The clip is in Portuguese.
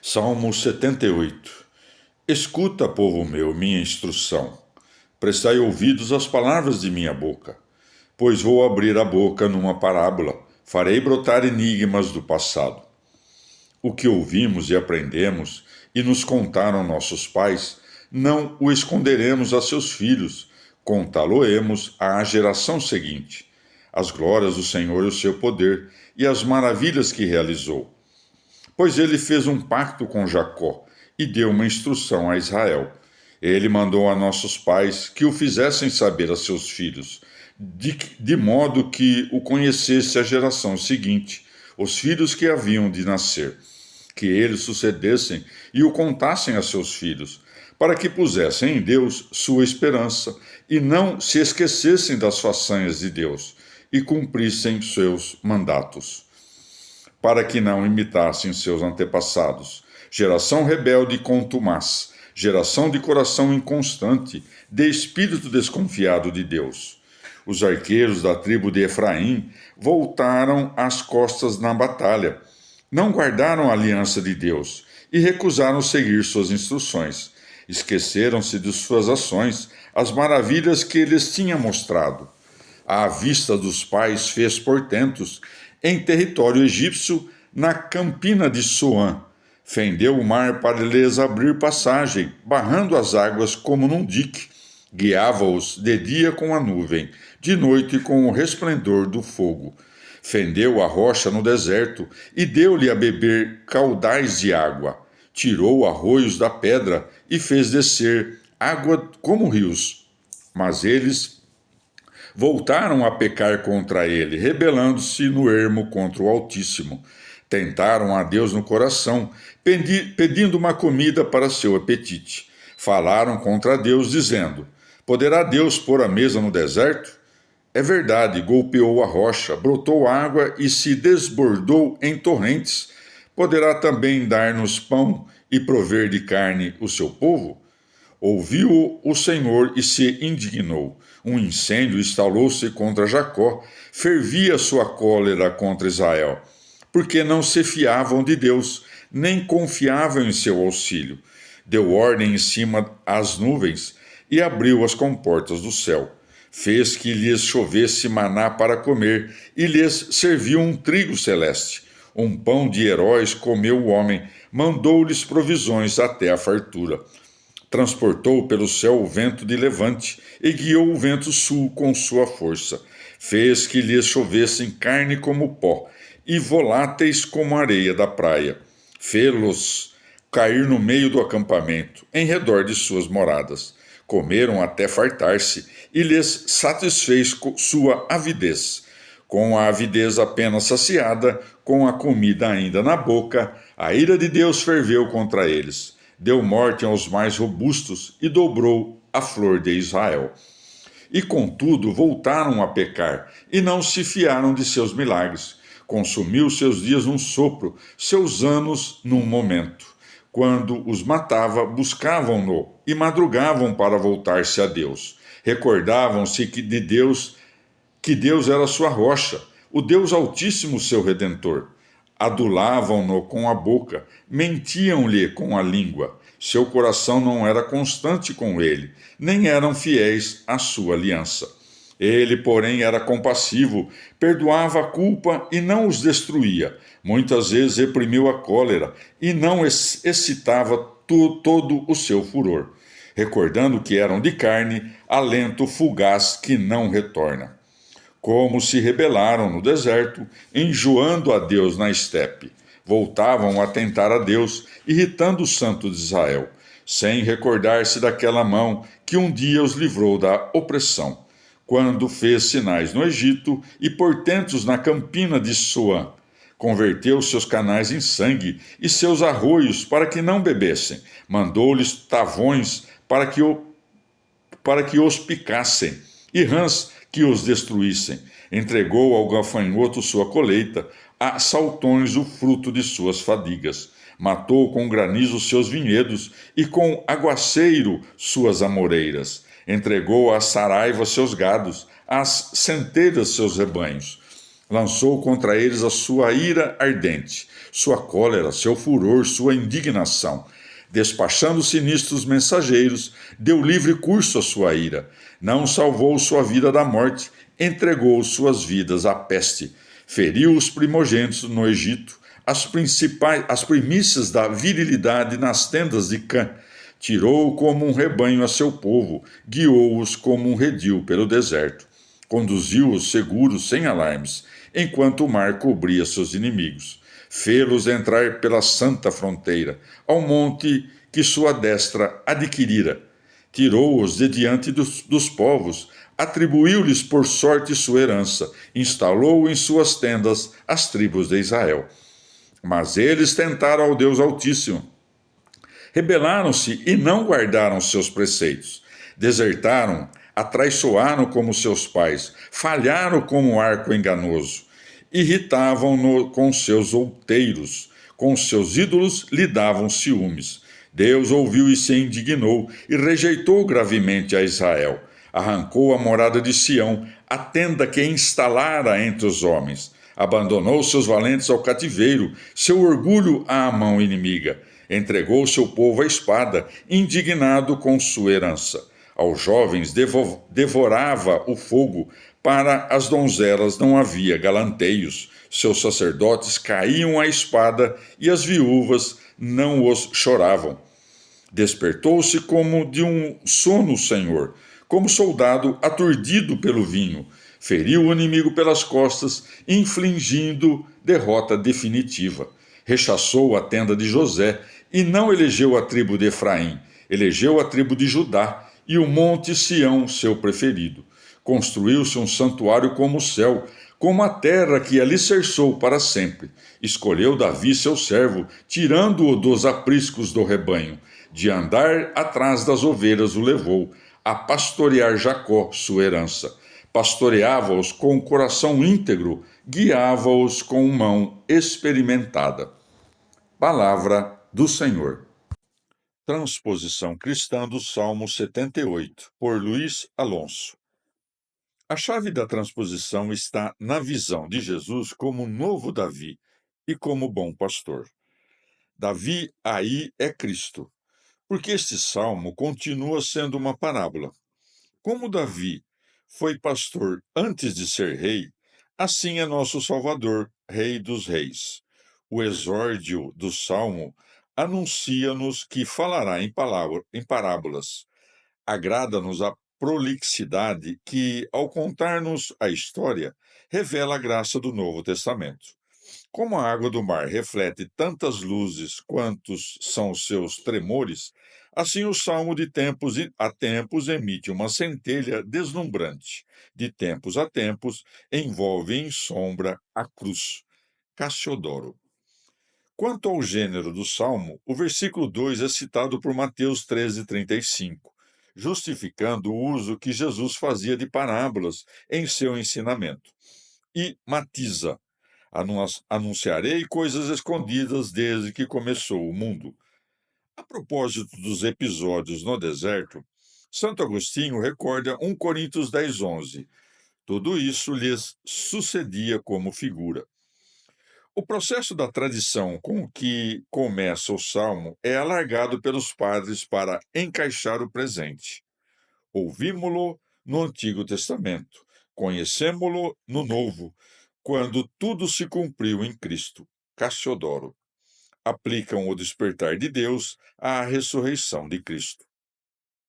Salmo 78. Escuta, povo meu, minha instrução. Prestai ouvidos às palavras de minha boca. Pois vou abrir a boca numa parábola, farei brotar enigmas do passado. O que ouvimos e aprendemos, e nos contaram nossos pais, não o esconderemos a seus filhos, contá-lo-emos à geração seguinte. As glórias do Senhor e o seu poder, e as maravilhas que realizou. Pois ele fez um pacto com Jacó e deu uma instrução a Israel. Ele mandou a nossos pais que o fizessem saber a seus filhos, de modo que o conhecesse a geração seguinte, os filhos que haviam de nascer, que eles sucedessem e o contassem a seus filhos, para que pusessem em Deus sua esperança e não se esquecessem das façanhas de Deus e cumprissem seus mandatos, para que não imitassem seus antepassados, geração rebelde e contumaz, geração de coração inconstante, de espírito desconfiado de Deus. Os arqueiros da tribo de Efraim voltaram as costas na batalha, não guardaram a aliança de Deus e recusaram seguir suas instruções. Esqueceram-se de suas ações, as maravilhas que lhes tinha mostrado. À vista dos pais fez portentos, em território egípcio, na campina de Soã. Fendeu o mar para lhes abrir passagem, barrando as águas como num dique. Guiava-os de dia com a nuvem, de noite com o resplendor do fogo. Fendeu a rocha no deserto e deu-lhe a beber caudais de água. Tirou arroios da pedra e fez descer água como rios. Mas eles voltaram a pecar contra ele, rebelando-se no ermo contra o Altíssimo. Tentaram a Deus no coração, pedindo uma comida para seu apetite. Falaram contra Deus, dizendo: Poderá Deus pôr a mesa no deserto? É verdade, golpeou a rocha, brotou água e se desbordou em torrentes. Poderá também dar-nos pão e prover de carne o seu povo? Ouviu o Senhor e se indignou. Um incêndio instalou-se contra Jacó, fervia sua cólera contra Israel, porque não se fiavam de Deus, nem confiavam em seu auxílio. Deu ordem em cima às nuvens e abriu as comportas do céu. Fez que lhes chovesse maná para comer e lhes serviu um trigo celeste. Um pão de heróis comeu o homem, mandou-lhes provisões até a fartura. Transportou pelo céu o vento de levante e guiou o vento sul com sua força. Fez que lhes chovessem carne como pó e voláteis como areia da praia. Fê-los cair no meio do acampamento, em redor de suas moradas. Comeram até fartar-se e lhes satisfez sua avidez. Com a avidez apenas saciada, com a comida ainda na boca, a ira de Deus ferveu contra eles. Deu morte aos mais robustos e dobrou a flor de Israel. E contudo voltaram a pecar, e não se fiaram de seus milagres. Consumiu seus dias num sopro, seus anos num momento. Quando os matava, buscavam-no e madrugavam para voltar-se a Deus. Recordavam-se que Deus era sua rocha, o Deus Altíssimo seu Redentor. Adulavam-no com a boca, mentiam-lhe com a língua. Seu coração não era constante com ele, nem eram fiéis à sua aliança. Ele, porém, era compassivo, perdoava a culpa e não os destruía. Muitas vezes reprimiu a cólera e não excitava todo o seu furor, recordando que eram de carne, alento fugaz que não retorna. Como se rebelaram no deserto, enjoando a Deus na estepe. Voltavam a tentar a Deus, irritando o Santo de Israel, sem recordar-se daquela mão que um dia os livrou da opressão, quando fez sinais no Egito e portentos na campina de Soã. Converteu seus canais em sangue e seus arroios para que não bebessem. Mandou-lhes tavões para que os picassem e rãs que os destruíssem. Entregou ao gafanhoto sua colheita, a saltões o fruto de suas fadigas. Matou com granizo seus vinhedos e com aguaceiro suas amoreiras. Entregou à saraiva seus gados, às centelhas seus rebanhos. Lançou contra eles a sua ira ardente, sua cólera, seu furor, sua indignação. Despachando sinistros mensageiros, deu livre curso à sua ira. Não salvou sua vida da morte, entregou suas vidas à peste. Feriu os primogênitos no Egito, as primícias da virilidade nas tendas de Cã. Tirou como um rebanho a seu povo, guiou-os como um redil pelo deserto. Conduziu-os seguros, sem alarmes, enquanto o mar cobria seus inimigos. Fê-los entrar pela santa fronteira, ao monte que sua destra adquirira. Tirou-os de diante dos povos, atribuiu-lhes por sorte sua herança, instalou em suas tendas as tribos de Israel. Mas eles tentaram ao Deus Altíssimo. Rebelaram-se e não guardaram seus preceitos. Desertaram, atraiçoaram como seus pais, falharam como arco enganoso. Irritavam-no com seus outeiros, com seus ídolos lhe davam ciúmes. Deus ouviu e se indignou e rejeitou gravemente a Israel. Arrancou a morada de Sião, a tenda que instalara entre os homens. Abandonou seus valentes ao cativeiro, seu orgulho à mão inimiga. Entregou seu povo à espada, indignado com sua herança. Aos jovens devorava o fogo, para as donzelas não havia galanteios. Seus sacerdotes caíam à espada e as viúvas não os choravam. Despertou-se como de um sono o Senhor, como soldado aturdido pelo vinho. Feriu o inimigo pelas costas, infligindo derrota definitiva. Rechaçou a tenda de José e não elegeu a tribo de Efraim. Elegeu a tribo de Judá e o monte Sião, seu preferido. Construiu-se um santuário como o céu, como a terra que alicerçou para sempre. Escolheu Davi, seu servo, tirando-o dos apriscos do rebanho. De andar atrás das ovelhas o levou, a pastorear Jacó, sua herança. Pastoreava-os com o coração íntegro, guiava-os com mão experimentada. Palavra do Senhor. Transposição cristã do Salmo 78, por Luiz Alonso. A chave da transposição está na visão de Jesus como novo Davi e como bom pastor. Davi aí é Cristo, porque este salmo continua sendo uma parábola. Como Davi foi pastor antes de ser rei, assim é nosso Salvador, Rei dos Reis. O exórdio do salmo anuncia-nos que falará em parábolas. Agrada-nos a prolixidade que, ao contar-nos a história, revela a graça do Novo Testamento. Como a água do mar reflete tantas luzes quantos são os seus tremores, assim o salmo de tempos a tempos emite uma centelha deslumbrante. De tempos a tempos envolve em sombra a cruz. Cassiodoro. Quanto ao gênero do salmo, o versículo 2 é citado por Mateus 13:35, justificando o uso que Jesus fazia de parábolas em seu ensinamento. E matiza: anunciarei coisas escondidas desde que começou o mundo. A propósito dos episódios no deserto, Santo Agostinho recorda 1 Coríntios 10:11. Tudo isso lhes sucedia como figura. O processo da tradição com que começa o salmo é alargado pelos padres para encaixar o presente. Ouvimo-lo no Antigo Testamento, conhecemo-lo no Novo, quando tudo se cumpriu em Cristo. Cassiodoro. Aplicam o despertar de Deus à ressurreição de Cristo.